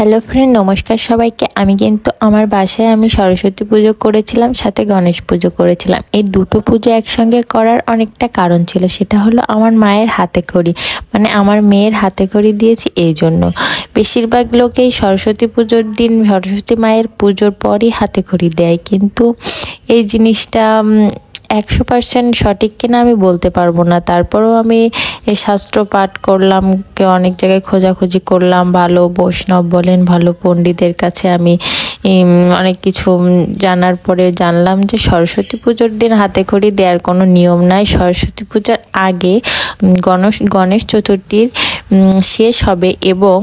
Hello friend, নমস্কার সবাইকে। আমি কিন্তু আমার বাসায় সরস্বতী পুজো করেছিলাম, সাথে গণেশ পুজো করেছিলাম। এই দুটো পুজো একসঙ্গে করার অনেকটা কারণ ছিল। সেটা হলো আমার মায়ের হাতে খড়ি, মানে আমার মেয়ের হাতে খড়ি দিয়েছি। এই জন্য বেশিরভাগ লোকেই সরস্বতী পুজোর দিন সরস্বতী মায়ের পুজোর পরই হাতে খড়ি দেয়, কিন্তু এই জিনিসটা 100% সঠিক কিনা আমি বলতে পারবো না। তারপরেও আমি এই শাস্ত্র পাঠ করলাম, অনেক জায়গায় খোঁজাখুঁজি করলাম, ভালো বৈষ্ণব বলেন, ভালো পণ্ডিতের কাছে আমি অনেক কিছু জানার পরে জানলাম যে সরস্বতী পুজোর দিন হাতে খড়ি দেওয়ার কোনো নিয়ম নাই। সরস্বতী পূজার আগে গণেশ চতুর্থীর শেষ হবে এবং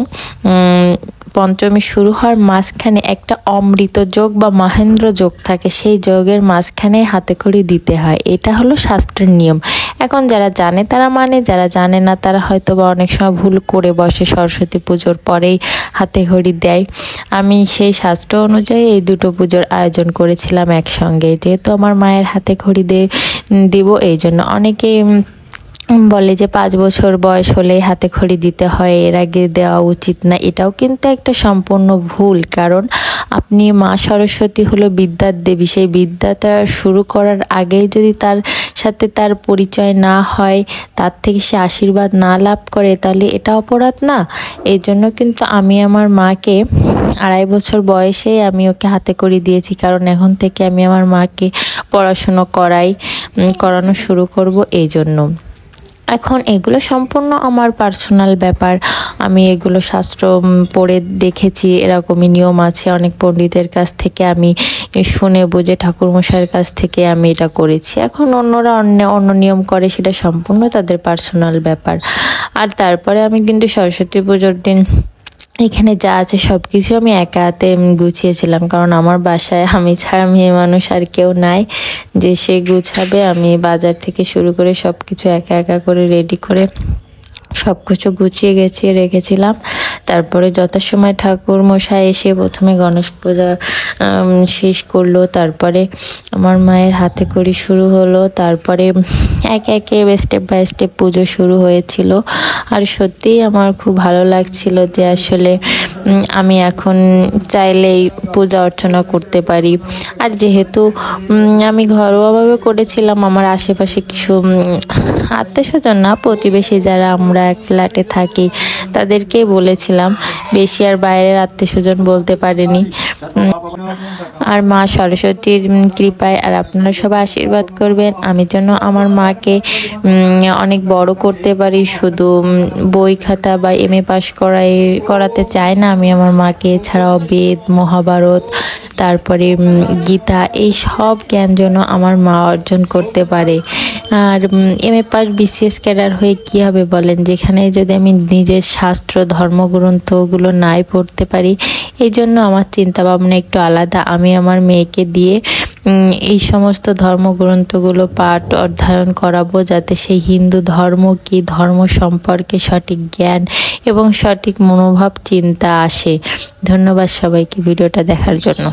পঞ্চমী শুরু হওয়ার মাঝখানে একটা অমৃত যোগ বা মহেন্দ্র যোগ থাকে। সেই যোগের মাঝখানে হাতে খড়ি দিতে হয়। এটা হলো শাস্ত্রের নিয়ম। এখন যারা জানে তারা মানে, যারা জানে না তারা হয়তো বা অনেক সময় ভুল করে বসে, সরস্বতী পুজোর পরেই হাতে খড়ি দেয়। আমি সেই শাস্ত্র অনুযায়ী এই দুটো পুজোর আয়োজন করেছিলাম একসঙ্গে, যেহেতু আমার মায়ের হাতে খড়ি দিব। এই জন্য অনেকেই বলে যে 5 বছর বয়স হলেই হাতে খড়ি দিতে হয়, এর আগে দেওয়া উচিত না। এটাও কিন্তু একটা সম্পূর্ণ ভুল, কারণ আপনি মা সরস্বতী হলো বিদ্যার দেবী। সেই বিদ্যাটা শুরু করার আগেই যদি তার সাথে তার পরিচয় না হয়, তার থেকে সে আশীর্বাদ না লাভ করে, তাহলে এটা অপরাধ না? এই জন্য কিন্তু আমি আমার মাকে 2.5 বছর বয়সে আমি ওকে হাতে খড়ি দিয়েছি, কারণ এখন থেকে আমি আমার মাকে পড়াশুনো করানো শুরু করব। এই জন্য এখন এগুলো সম্পূর্ণ আমার পার্সোনাল ব্যাপার। আমি এগুলো শাস্ত্র পড়ে দেখেছি, এরকমই নিয়ম আছে। অনেক পণ্ডিতের কাছ থেকে আমি শুনে বুঝে, ঠাকুরমশাইয়ের কাছ থেকে আমি এটা করেছি। এখন অন্যরা অন্য নিয়ম করে, সেটা সম্পূর্ণ তাদের পার্সোনাল ব্যাপার। আর তারপরে আমি কিন্তু সরস্বতী পুজোর দিন এখানে যা আছে সব কিছু আমি একা হাতে গুছিয়েছিলাম, কারণ আমার বাসায় আমি ছাড়া মেয়ে মানুষ আর কেউ নাই যে সে গুছাবে। আমি বাজার থেকে শুরু করে সব কিছু একা একা করে রেডি করে সব কিছু গুছিয়ে রেখেছিলাম। তারপরে যথাসময় ঠাকুর মশাই এসে প্রথমে গণেশ পূজা শেষ করলো, তারপরে আমার মায়ের হাতে খড়ি শুরু হলো, তারপরে একে একে স্টেপ বাই স্টেপ পুজো শুরু হয়েছিল। আর সত্যিই আমার খুব ভালো লাগছিল যে আসলে আমি এখন চাইলেই পূজা অর্চনা করতে পারি। আর যেহেতু আমি ঘরোয়াভাবে করেছিলাম, আমার আশেপাশে কিছু আত্মীয়স্বজন না, প্রতিবেশী যারা আমরা এক ফ্ল্যাটে থাকি তাদেরকেই বলেছিলাম, বেশি আর বাইরের আত্মীয়স্বজন বলতে পারিনি। আর মা সরস্বতীর কৃপায় আর আপনারা সবাই আশীর্বাদ করবেন আমি যেন আমার মাকে অনেক বড় করতে পারি। শুধু বই খাতা বা MA পাস করাতে চাই না আমি আমার মাকে। এছাড়াও বেদ, মহাভারত, তারপরে গীতা, এই সব জ্ঞান যেন আমার মা অর্জন করতে পারে। আর MA পাস BCS ক্যাডার হয়ে কী হবে বলেন, যেখানে যদি আমি নিজের শাস্ত্র ধর্মগ্রন্থগুলো নাই পড়তে পারি। এই জন্য আমার চিন্তা ভাবনা একটু আলাদা। আমি আমার মেয়েকে দিয়ে এই সমস্ত ধর্মগ্রন্থগুলো পাঠ অধ্যয়ন করাবো, যাতে সেই হিন্দু ধর্ম কি, ধর্ম সম্পর্কে সঠিক জ্ঞান এবং সঠিক মনোভাব চিন্তা আসে। ধন্যবাদ সবাইকে ভিডিওটা দেখার জন্য।